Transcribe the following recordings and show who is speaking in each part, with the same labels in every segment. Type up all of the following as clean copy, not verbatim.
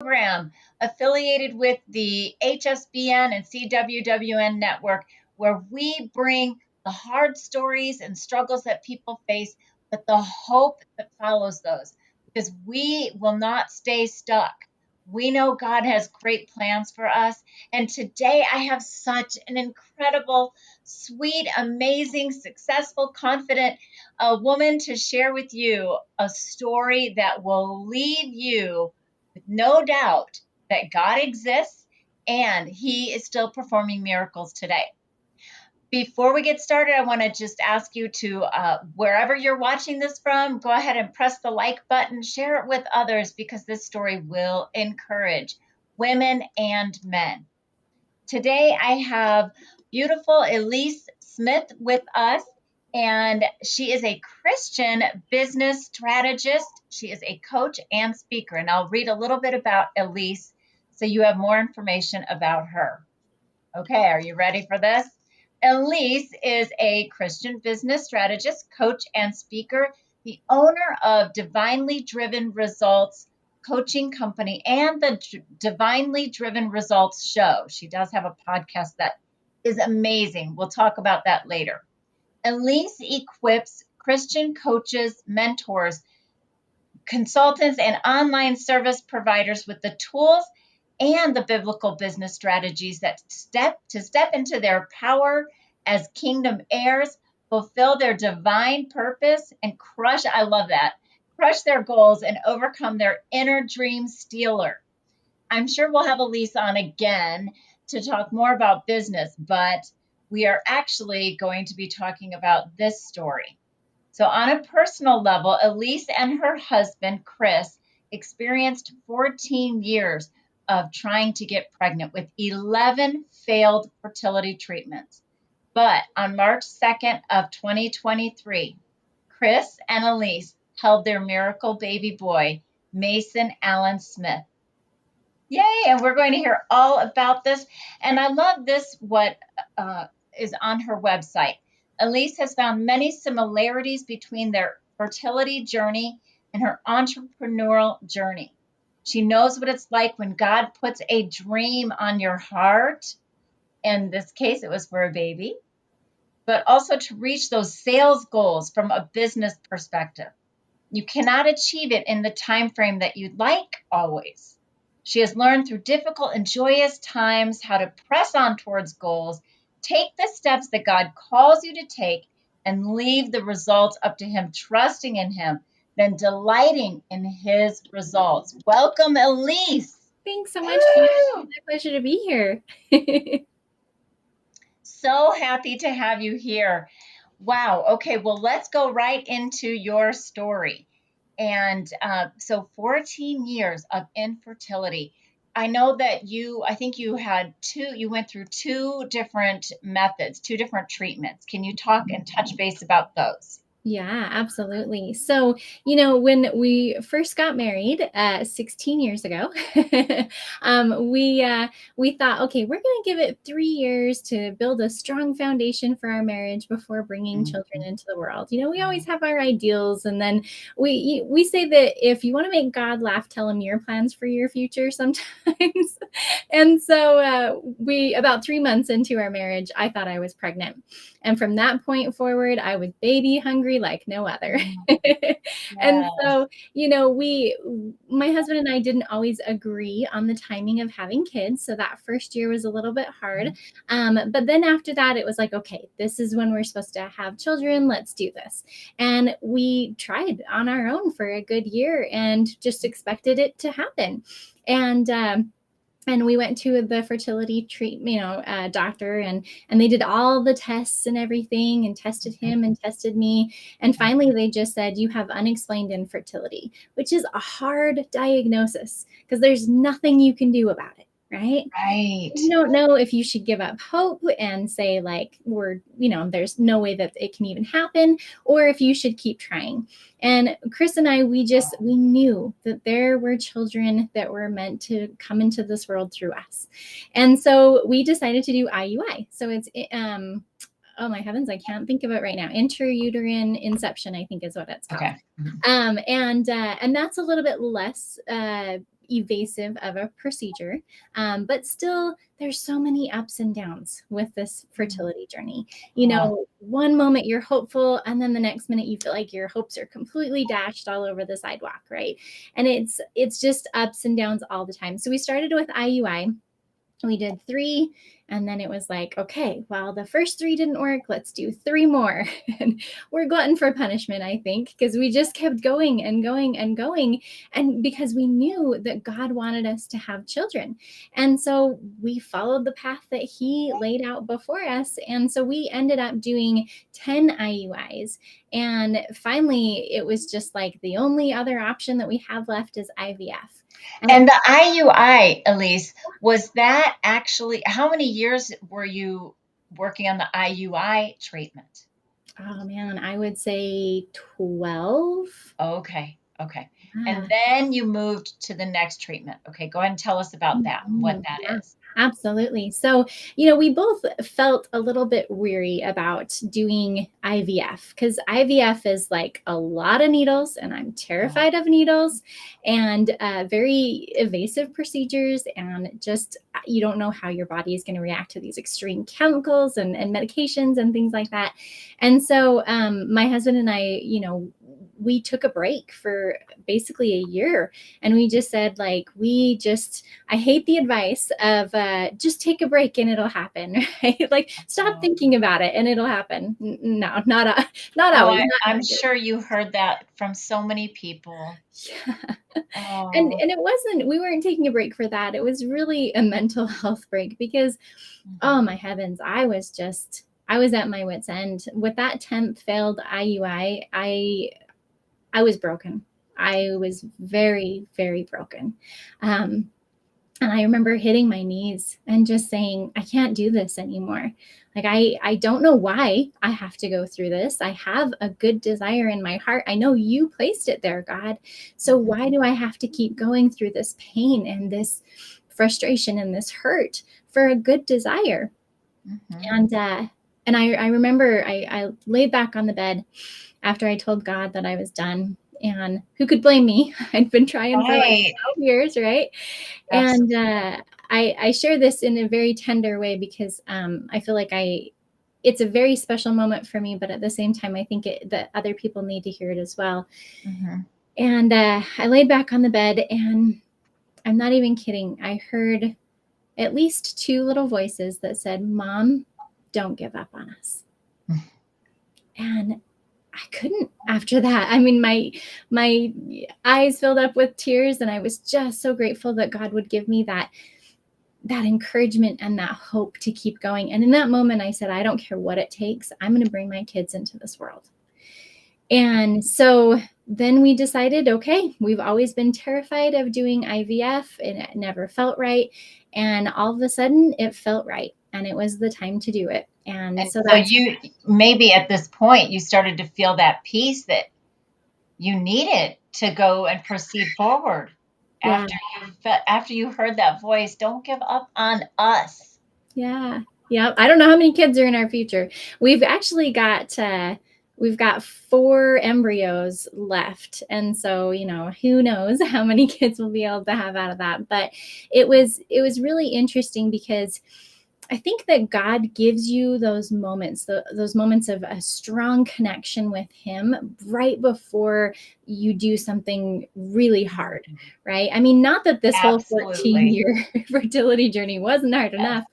Speaker 1: program affiliated with the HSBN and CWWN network, where we bring the hard stories and struggles that people face, but the hope that follows those, because we will not stay stuck. We know God has great plans for us. And today I have such an incredible, sweet, amazing, successful, confident woman to share with you a story that will leave you with no doubt that God exists and He is still performing miracles today. Before we get started, I want to just ask you to, wherever you're watching this from, go ahead and press the like button, share it with others, because this story will encourage women and men. Today, I have beautiful Elise Smith with us, and she is a Christian business strategist. She is a coach and speaker, and I'll read a little bit about Elise so you have more information about her. Okay, are you ready for this? Elise is a Christian business strategist, coach, and speaker, the owner of Divinely Driven Results coaching company and the Divinely Driven Results show. She does have a podcast that is amazing. We'll talk about that later. Elise equips Christian coaches, mentors, consultants, and online service providers with the tools and the biblical business strategies that step into their power as kingdom heirs, fulfill their divine purpose, and crush their goals and overcome their inner dream stealer. I'm sure we'll have Elise on again to talk more about business, but we are actually going to be talking about this story. So on a personal level, Elise and her husband, Kris, experienced 14 years of trying to get pregnant with 11 failed fertility treatments. But on March 2nd of 2023, Kris and Elise held their miracle baby boy, Mason Allen Smith. Yay, and we're going to hear all about this. And I love this, what is on her website. Elise has found many similarities between their fertility journey and her entrepreneurial journey. She knows what it's like when God puts a dream on your heart. In this case, it was for a baby, but also to reach those sales goals from a business perspective. You cannot achieve it in the time frame that you'd like always. She has learned through difficult and joyous times how to press on towards goals, take the steps that God calls you to take, and leave the results up to Him, trusting in Him, then delighting in His results. Welcome, Elise.
Speaker 2: Thanks so much. It's my pleasure to be here.
Speaker 1: So happy to have you here. Wow. Okay, well, let's go right into your story. And so 14 years of infertility. I know that I think you went through two different methods, two different treatments. Can you talk and touch base about those?
Speaker 2: Yeah, absolutely. So, when we first got married 16 years ago, we thought, okay, we're going to give it 3 years to build a strong foundation for our marriage before bringing children into the world. We always have our ideals, and then we say that if you want to make God laugh, tell Him your plans for your future sometimes. And so about 3 months into our marriage, I thought I was pregnant. And from that point forward, I was baby hungry like no other. And so, my husband and I didn't always agree on the timing of having kids. So that first year was a little bit hard. But then after that, it was like, okay, this is when we're supposed to have children. Let's do this. And we tried on our own for a good year and just expected it to happen. And we went to the fertility doctor, and they did all the tests and everything, and tested him and tested me. And finally, they just said, you have unexplained infertility, which is a hard diagnosis because there's nothing you can do about it. Right. You don't know if you should give up hope and say, like, there's no way that it can even happen, or if you should keep trying. And Kris and I, we knew that there were children that were meant to come into this world through us. And so we decided to do IUI. So it's, oh my heavens, I can't think of it right now. Intrauterine inception, I think is what it's called.
Speaker 1: Okay.
Speaker 2: And that's a little bit less evasive of a procedure, but still there's so many ups and downs with this fertility journey. One moment you're hopeful, and then the next minute you feel like your hopes are completely dashed all over the sidewalk, right? And it's just ups and downs all the time. So we started with IUI. We did 3, and then it was like, okay, well, the first 3 didn't work, let's do 3 more. And we're glutton for punishment, I think, because we just kept going and going and going, and because we knew that God wanted us to have children. And so we followed the path that he laid out before us, and so we ended up doing 10 IUIs. And finally it was just like the only other option that we have left is IVF.
Speaker 1: And the IUI, Elise, was that actually, how many years were you working on the IUI treatment?
Speaker 2: Oh man, I would say 12.
Speaker 1: Okay. Okay.
Speaker 2: Yeah.
Speaker 1: And then you moved to the next treatment. Okay. Go ahead and tell us about that and what that is.
Speaker 2: Absolutely. So, we both felt a little bit weary about doing IVF, because IVF is like a lot of needles, and I'm terrified of needles, and very invasive procedures. And just, you don't know how your body is going to react to these extreme chemicals and medications and things like that. And so my husband and I, we took a break for basically a year, and we just said, like, I hate the advice of just take a break and it'll happen, right? Like, stop thinking about it and it'll happen. No, not always.
Speaker 1: I'm sure you heard that from so many people.
Speaker 2: Yeah. And we weren't taking a break for that. It was really a mental health break, because, oh my heavens, I was at my wit's end. With that 10th failed IUI, I was broken. I was very, very broken. And I remember hitting my knees and just saying, I can't do this anymore. Like, I don't know why I have to go through this. I have a good desire in my heart. I know you placed it there, God. So why do I have to keep going through this pain and this frustration and this hurt for a good desire? And I remember I laid back on the bed after I told God that I was done. And who could blame me? I'd been trying for like 12 years, right? Absolutely. And I share this in a very tender way, because I feel like it's a very special moment for me, but at the same time, I think that other people need to hear it as well. And I laid back on the bed, and I'm not even kidding, I heard at least 2 little voices that said, Mom, don't give up on us. And I couldn't after that. I mean, my eyes filled up with tears, and I was just so grateful that God would give me that encouragement and that hope to keep going. And in that moment, I said, I don't care what it takes. I'm going to bring my kids into this world. And so then we decided, okay, we've always been terrified of doing IVF, and it never felt right. And all of a sudden it felt right, and it was the time to do it. And so
Speaker 1: you, maybe at this point, you started to feel that peace that you needed to go and proceed forward. After you heard that voice, don't give up on us.
Speaker 2: Yeah. I don't know how many kids are in our future. We've actually got 4 embryos left. And so, who knows how many kids we'll be able to have out of that. But it was really interesting, because I think that God gives you those moments, those moments of a strong connection with him right before you do something really hard, right? I mean, not that this whole 14-year fertility journey wasn't hard enough,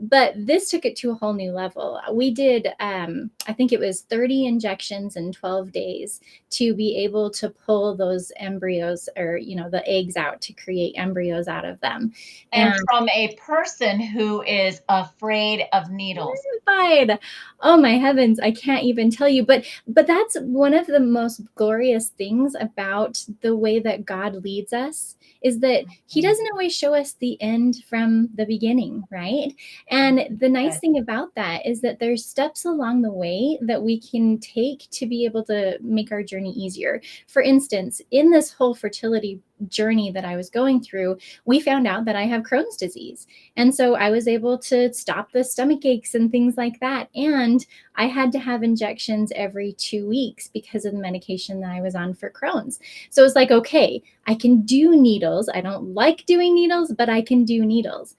Speaker 2: but this took it to a whole new level. We did, I think it was 30 injections in 12 days to be able to pull those embryos, or, the eggs out, to create embryos out of them.
Speaker 1: And from a person who is afraid of needles.
Speaker 2: Terrified. Oh my heavens, I can't even tell you. But that's one of the most glorious things about the way that God leads us, is that he doesn't always show us the end from the beginning, right? And the nice thing about that is that there's steps along the way that we can take to be able to make our journey easier. For instance, in this whole fertility journey that I was going through, we found out that I have Crohn's disease. And so I was able to stop the stomach aches and things like that. And I had to have injections every 2 weeks because of the medication that I was on for Crohn's. So it was like, okay, I can do needles. I don't like doing needles, but I can do needles.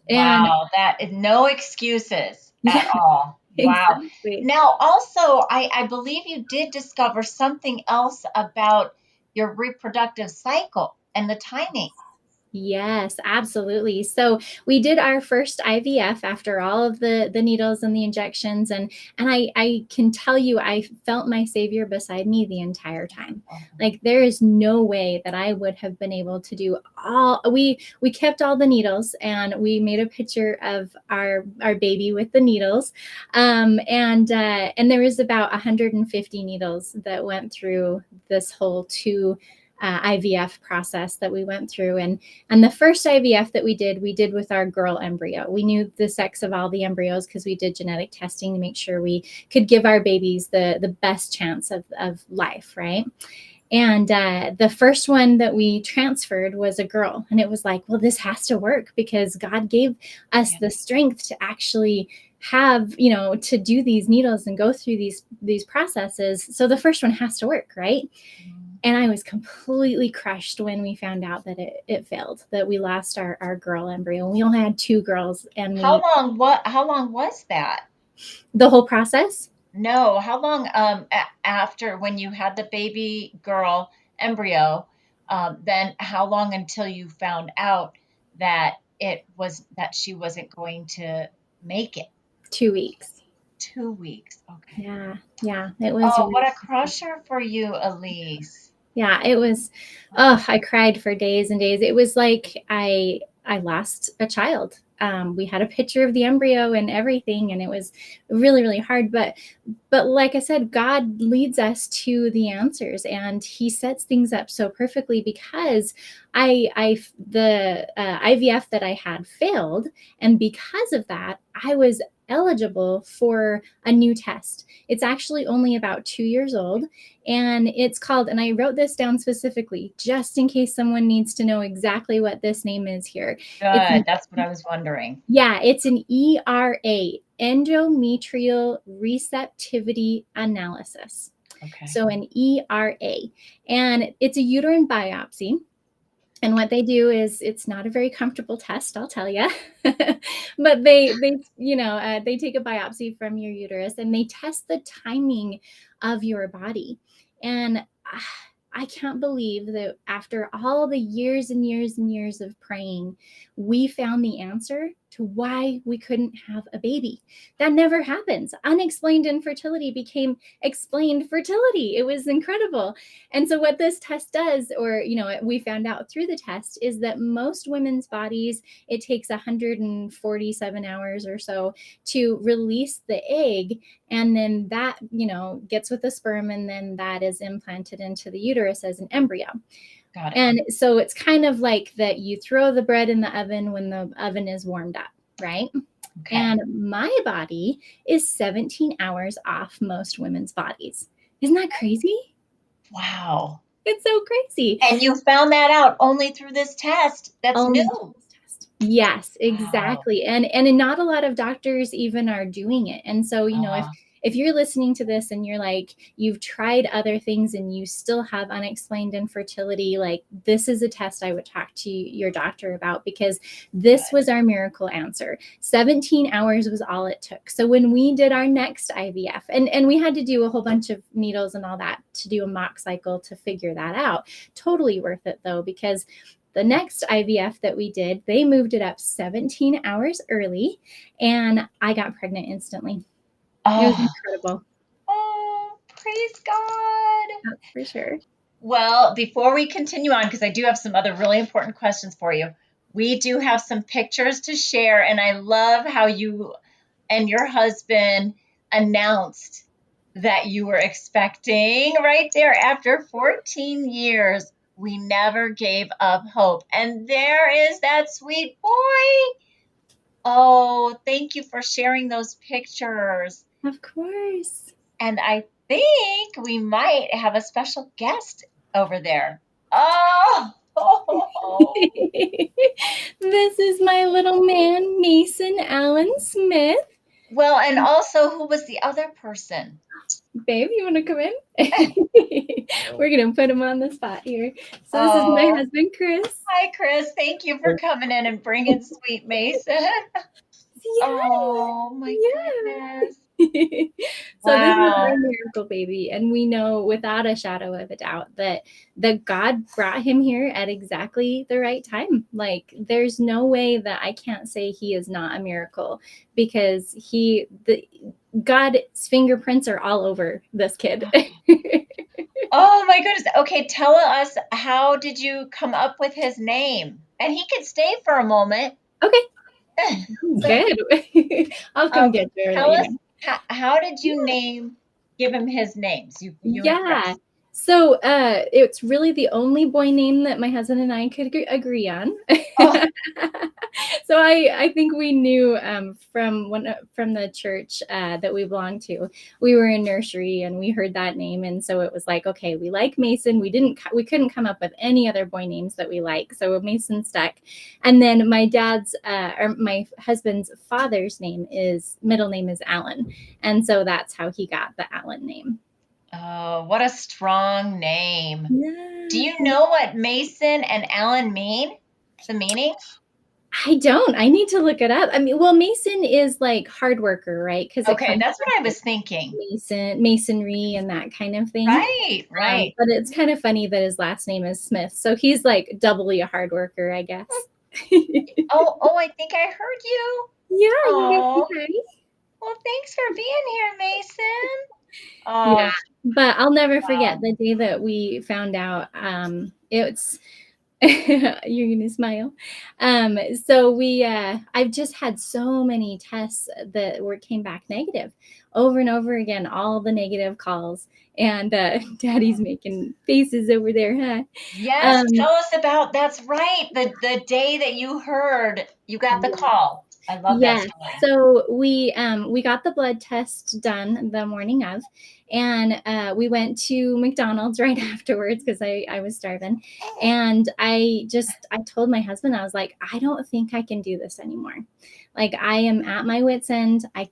Speaker 2: And
Speaker 1: wow, that is no excuses at all. Wow.
Speaker 2: exactly.
Speaker 1: Now, also, I believe you did discover something else about your reproductive cycle and the timing.
Speaker 2: Yes, absolutely. So we did our first IVF after all of the needles and the injections, and I can tell you I felt my savior beside me the entire time. Like there is no way that I would have been able to do all. We kept all the needles, and we made a picture of our baby with the needles, and there was about 150 needles that went through this whole IVF process that we went through. And the first IVF that we did with our girl embryo. We knew the sex of all the embryos because we did genetic testing to make sure we could give our babies the best chance of life, right? And the first one that we transferred was a girl. And it was like, well, this has to work because God gave us the strength to actually have, to do these needles and go through these processes. So the first one has to work, right? And I was completely crushed when we found out that it failed, that we lost our girl embryo. We only had 2 girls, and
Speaker 1: How long was that?
Speaker 2: the whole process.
Speaker 1: No, how long after when you had the baby girl embryo, then how long until you found out that she wasn't going to make it?
Speaker 2: 2 weeks.
Speaker 1: 2 weeks. Okay.
Speaker 2: Yeah, it was
Speaker 1: Oh, what
Speaker 2: really,
Speaker 1: a crusher for you, Elise.
Speaker 2: yeah, it was. Oh, I cried for days and days. It was like I lost a child. We had a picture of the embryo and everything, and it was really, really hard. But like I said, God leads us to the answers, and He sets things up so perfectly because the IVF that I had failed, and because of that, I was eligible for a new test. It's actually only about 2 years old, and it's called, and I wrote this down specifically just in case someone needs to know exactly what this name is here. It's
Speaker 1: Good. That's what I was wondering.
Speaker 2: Yeah, it's an ERA, endometrial receptivity analysis.
Speaker 1: Okay.
Speaker 2: So an ERA, and it's a uterine biopsy. And what they do is, it's not a very comfortable test, I'll tell you. But they take a biopsy from your uterus and they test the timing of your body. And I can't believe that after all the years and years and years of praying, we found the answer to why we couldn't have a baby. That never happens. Unexplained infertility became explained fertility. It was incredible. And so what this test does, or we found out through the test, is that most women's bodies, it takes 147 hours or so to release the egg, and then that gets with the sperm, and then that is implanted into the uterus as an embryo.
Speaker 1: Got it.
Speaker 2: And so it's kind of like that you throw the bread in the oven when the oven is warmed up, right?
Speaker 1: Okay.
Speaker 2: And my body is 17 hours off most women's bodies. Isn't that crazy?
Speaker 1: Wow.
Speaker 2: It's so crazy.
Speaker 1: And you found that out only through this test. That's
Speaker 2: Only
Speaker 1: new.
Speaker 2: test. Yes,
Speaker 1: Wow.
Speaker 2: exactly. And not a lot of doctors even are doing it. And so, if you're listening to this and you're like, you've tried other things and you still have unexplained infertility, like, this is a test I would talk to your doctor about, because this was our miracle answer. 17 hours was all it took. So when we did our next IVF, and we had to do a whole bunch of needles and all that to do a mock cycle to figure that out. Totally worth it though, because the next IVF that we did, they moved it up 17 hours early, and I got pregnant instantly. It was
Speaker 1: Oh,
Speaker 2: incredible.
Speaker 1: praise God.
Speaker 2: That's for sure.
Speaker 1: Well, before we continue on, because I do have some other really important questions for you, we do have some pictures to share. And I love how you and your husband announced that you were expecting right there after 14 years. We never gave up hope. And there is that sweet boy. Oh, thank you for sharing those pictures.
Speaker 2: Of course.
Speaker 1: And I think we might have a special guest over there. Oh,
Speaker 2: This is my little man, Mason Allen Smith.
Speaker 1: well, and also, who was the other person?
Speaker 2: Babe, you want to come in? We're going to put him on the spot here. So this is my husband, Kris.
Speaker 1: Hi, Kris. Thank you for coming in and bringing sweet Mason. Oh, my goodness.
Speaker 2: So this is
Speaker 1: Wow.
Speaker 2: our miracle baby, and we know without a shadow of a doubt that God brought him here at exactly the right time. Like, there's no way that I can't say he is not a miracle, because God's fingerprints are all over this kid.
Speaker 1: Oh my goodness. Okay, tell us, how did you come up with his name? And he could stay for a moment.
Speaker 2: Okay. Good. I'll come get you.
Speaker 1: Tell us, how did you give him his names? You and Kris.
Speaker 2: So it's really the only boy name that my husband and I could agree on.
Speaker 1: Oh.
Speaker 2: So I think we knew from the church that we belonged to. We were in nursery and we heard that name, and so it was like, okay, we like Mason. We couldn't come up with any other boy names that we like, so Mason stuck. And then my husband's father's middle name is Allen, and so that's how he got the Allen name.
Speaker 1: Oh, what a strong name.
Speaker 2: Yeah.
Speaker 1: Do you know what Mason and Allen mean? The meaning?
Speaker 2: I don't. I need to look it up. I mean, well, Mason is like hard worker, right? Because
Speaker 1: Okay, that's what I was thinking.
Speaker 2: Masonry and that kind of thing.
Speaker 1: Right.
Speaker 2: But it's kind of funny that his last name is Smith, so he's like doubly a hard worker, I guess.
Speaker 1: Oh, I think I heard you.
Speaker 2: Yeah.
Speaker 1: Oh. Well, thanks for being here, Mason. Oh.
Speaker 2: Yeah, but I'll never forget the day that we found out. It's you're gonna smile. So I've just had so many tests that came back negative over and over again, all the negative calls, and Daddy's making faces over there, huh?
Speaker 1: Yes, tell us about, that's right, the day that you got the call. I love that story.
Speaker 2: So we got the blood test done the morning of, and we went to McDonald's right afterwards because I was starving, and I told my husband, I was like, I don't think I can do this anymore. Like, I am at my wit's end. I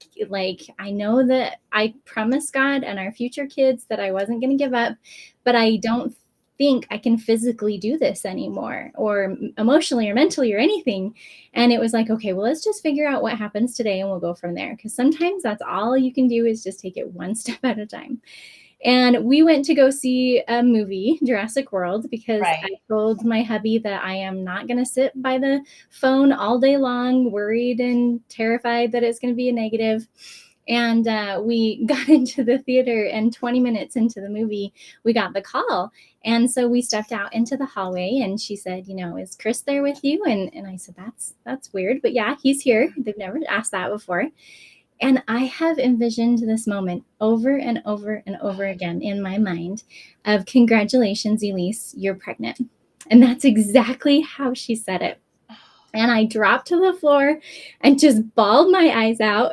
Speaker 2: know that I promised God and our future kids that I wasn't going to give up, but I don't think I can physically do this anymore, or emotionally or mentally or anything. And it was like, okay, well, let's just figure out what happens today and we'll go from there. Because sometimes that's all you can do is just take it one step at a time. And we went to go see a movie, Jurassic World, because I told my hubby that I am not going to sit by the phone all day long, worried and terrified that it's going to be a negative. And we got into the theater, and 20 minutes into the movie, we got the call. And so we stepped out into the hallway, and she said, is Kris there with you? And I said, that's weird. But yeah, he's here. They've never asked that before. And I have envisioned this moment over and over and over again in my mind of, congratulations, Elise, you're pregnant. And that's exactly how she said it. And I dropped to the floor and just bawled my eyes out.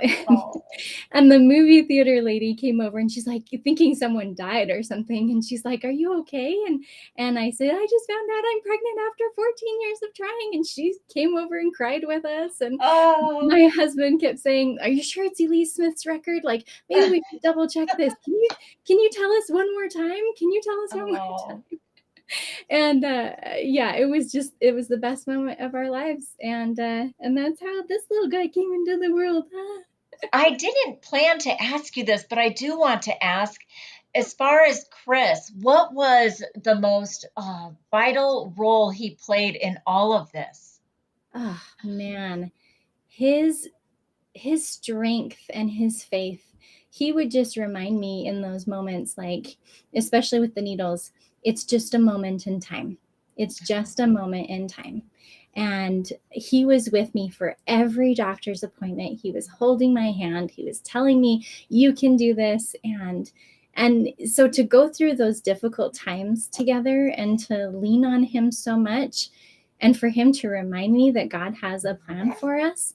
Speaker 2: And the movie theater lady came over, and she's like, thinking someone died or something. And she's like, are you okay? And I said, I just found out I'm pregnant after 14 years of trying. And she came over and cried with us. And my husband kept saying, are you sure it's Elise Smith's record? Like, maybe we should double check this. Can you tell us one more time? Can you tell us one more time? And it was the best moment of our lives, and that's how this little guy came into the world.
Speaker 1: I didn't plan to ask you this, but I do want to ask, as far as Kris, what was the most vital role he played in all of this?
Speaker 2: Oh man, his strength and his faith. He would just remind me in those moments, like, especially with the needles, it's just a moment in time. It's just a moment in time. And he was with me for every doctor's appointment. He was holding my hand. He was telling me, you can do this. And so to go through those difficult times together and to lean on him so much, and for him to remind me that God has a plan for us,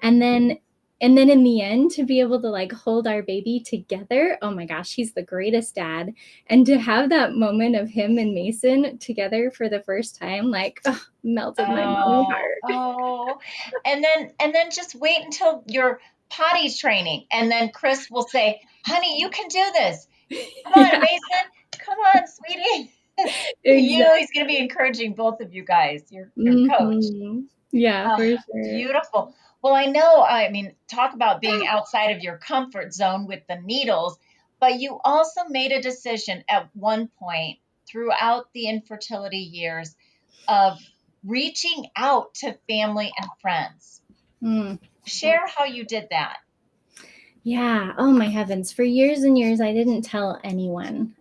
Speaker 2: And then in the end, to be able to like hold our baby together, oh my gosh, he's the greatest dad. And to have that moment of him and Mason together for the first time, like, oh, melted my mommy
Speaker 1: Oh,
Speaker 2: heart.
Speaker 1: oh. And then just wait until you're potty training. And then Kris will say, honey, you can do this. Come on,
Speaker 2: Yeah,
Speaker 1: Mason. Come on, sweetie. He's
Speaker 2: exactly.
Speaker 1: going to be encouraging both of you guys, your coach.
Speaker 2: Hmm. Yeah,
Speaker 1: Oh,
Speaker 2: for sure.
Speaker 1: beautiful. Well, I know, I mean, talk about being outside of your comfort zone with the needles, but you also made a decision at one point throughout the infertility years of reaching out to family and friends.
Speaker 2: Mm.
Speaker 1: Share how you did that.
Speaker 2: Yeah. Oh my heavens. For years and years, I didn't tell anyone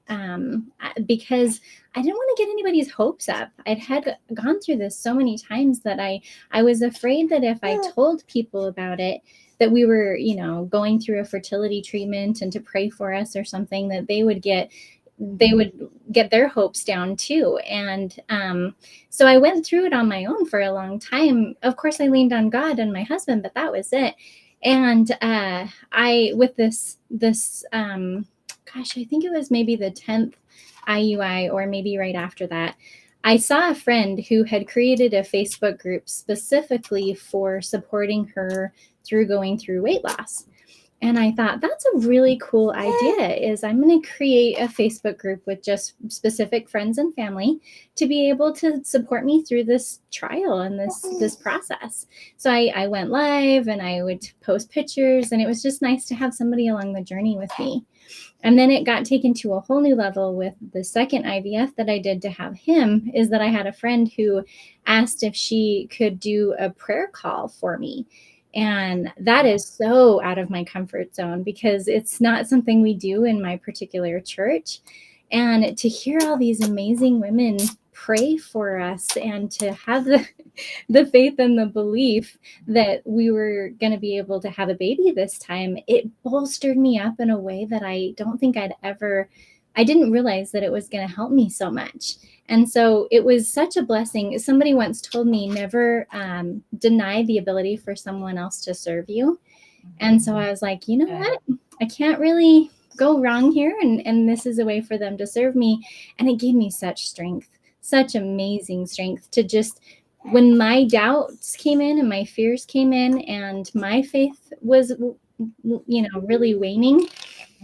Speaker 2: because I didn't want to get anybody's hopes up. Had gone through this so many times that I was afraid that if I told people about it, that we were, going through a fertility treatment and to pray for us or something, that they would get their hopes down too. And so I went through it on my own for a long time. Of course, I leaned on God and my husband, but that was it. And I with this gosh, I think it was maybe the 10th IUI or maybe right after that, I saw a friend who had created a Facebook group specifically for supporting her through going through weight loss. And I thought that's a really cool idea is I'm going to create a Facebook group with just specific friends and family to be able to support me through this trial and this process. So I went live and I would post pictures, and it was just nice to have somebody along the journey with me. And then it got taken to a whole new level with the second IVF that I did to have him, is that I had a friend who asked if she could do a prayer call for me. And that is so out of my comfort zone because it's not something we do in my particular church. And to hear all these amazing women pray for us and to have the faith and the belief that we were going to be able to have a baby this time, it bolstered me up in a way that I don't think I didn't realize that it was going to help me so much. And so it was such a blessing. Somebody once told me never deny the ability for someone else to serve you. And so I was like, you know what? I can't really go wrong here. And this is a way for them to serve me. And it gave me such strength, such amazing strength to just, when my doubts came in and my fears came in and my faith was, really waning,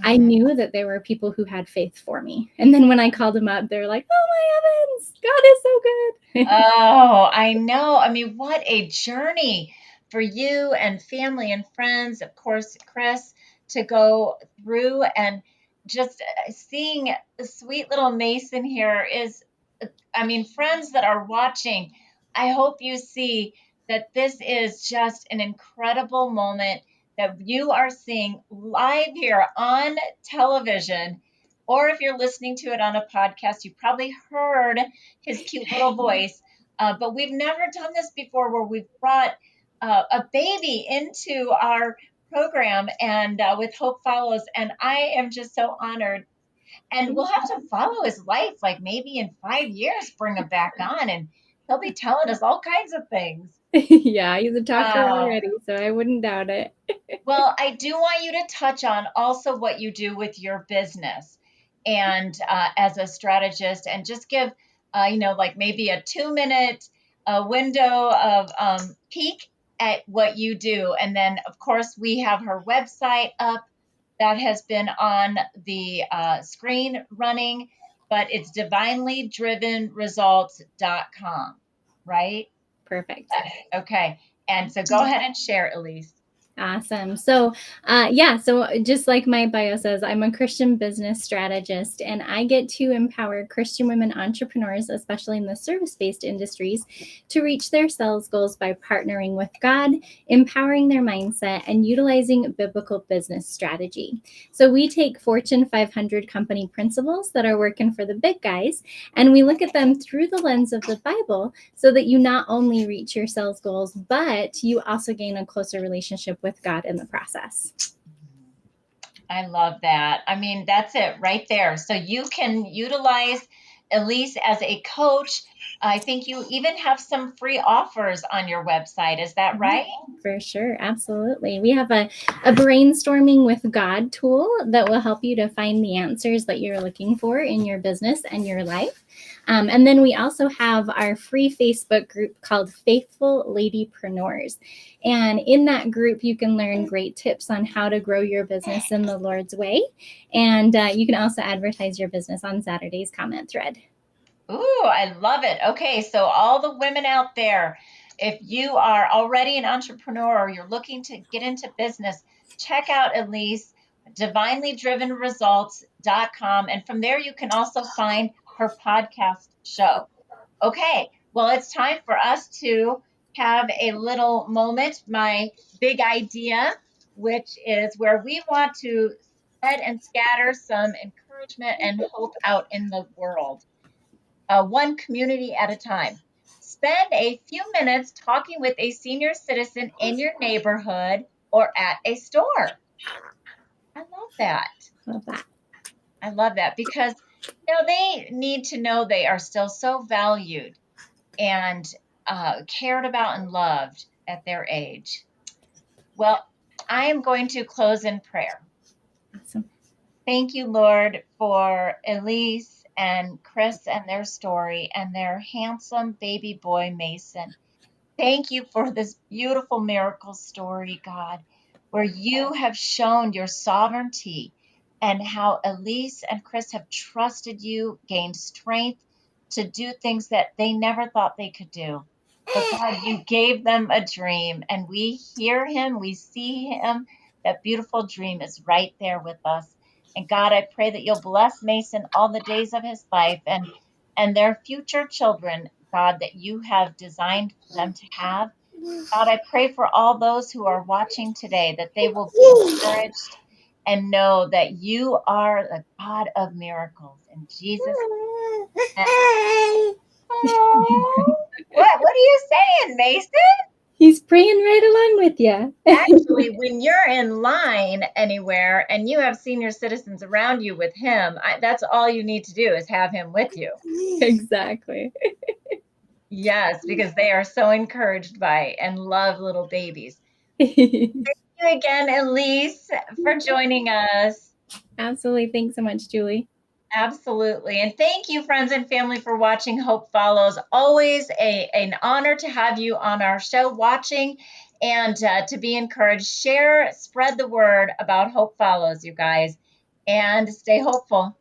Speaker 2: I knew that there were people who had faith for me. And then when I called them up, they're like, oh my heavens, God is so good.
Speaker 1: Oh, I know. I mean, what a journey for you and family and friends, of course, Kris, to go through, and just seeing the sweet little Mason here is, I mean, friends that are watching, I hope you see that this is just an incredible moment that you are seeing live here on television. Or if you're listening to it on a podcast, you probably heard his cute little voice. But we've never done this before where we've brought a baby into our program and with Hope Follows. And I am just so honored, and we'll have to follow his life, like maybe in 5 years, bring him back on, and he'll be telling us all kinds of things.
Speaker 2: Yeah, he's a talker
Speaker 1: Wow.
Speaker 2: already, so I wouldn't doubt it.
Speaker 1: Well, I do want you to touch on also what you do with your business and as a strategist, and just give, like maybe a 2 minute window of peek at what you do. And then, of course, we have her website up that has been on the screen running, but it's divinelydrivenresults.com, right?
Speaker 2: Perfect.
Speaker 1: Okay. And so go ahead and share, Elise.
Speaker 2: Awesome. So, so just like my bio says, I'm a Christian business strategist, and I get to empower Christian women entrepreneurs, especially in the service based industries, to reach their sales goals by partnering with God, empowering their mindset, and utilizing biblical business strategy. So, we take Fortune 500 company principles that are working for the big guys, and we look at them through the lens of the Bible so that you not only reach your sales goals, but you also gain a closer relationship with God in the process.
Speaker 1: I love that. I mean, that's it right there. So you can utilize Elise, as a coach, I think you even have some free offers on your website. Is that right?
Speaker 2: For sure. Absolutely. We have a brainstorming with God tool that will help you to find the answers that you're looking for in your business and your life. And then we also have our free Facebook group called Faithful Ladypreneurs. And in that group, you can learn great tips on how to grow your business in the Lord's way. And you can also advertise your business on Saturday's comment thread.
Speaker 1: Ooh, I love it. Okay, so all the women out there, if you are already an entrepreneur or you're looking to get into business, check out Elise, divinelydrivenresults.com. And from there, you can also find her podcast show. Okay, well, it's time for us to have a little moment, my big idea, which is where we want to spread and scatter some encouragement and hope out in the world, one community at a time. Spend a few minutes talking with a senior citizen in your neighborhood or at a store. I love that.
Speaker 2: Love that.
Speaker 1: I love that because they need to know they are still so valued and cared about and loved at their age. Well, I am going to close in prayer.
Speaker 2: Awesome.
Speaker 1: Thank you, Lord, for Elise and Kris and their story and their handsome baby boy, Mason. Thank you for this beautiful miracle story, God, where you have shown your sovereignty and how Elise and Kris have trusted you, gained strength to do things that they never thought they could do. But God, you gave them a dream, and we hear him, we see him. That beautiful dream is right there with us. And God, I pray that you'll bless Mason all the days of his life and their future children, God, that you have designed for them to have. God, I pray for all those who are watching today that they will be encouraged and know that you are the God of miracles. In Jesus' name. Oh, what are you saying, Mason?
Speaker 2: He's praying right along with you.
Speaker 1: Actually, when you're in line anywhere and you have senior citizens around you with him, that's all you need to do is have him with you.
Speaker 2: Exactly.
Speaker 1: Yes, because they are so encouraged by and love little babies. Thank you again, Elise, for joining us.
Speaker 2: Absolutely. Thanks so much, Julie.
Speaker 1: Absolutely. And thank you, friends and family, for watching Hope Follows. Always an honor to have you on our show watching and to be encouraged. Share, spread the word about Hope Follows, you guys, and stay hopeful.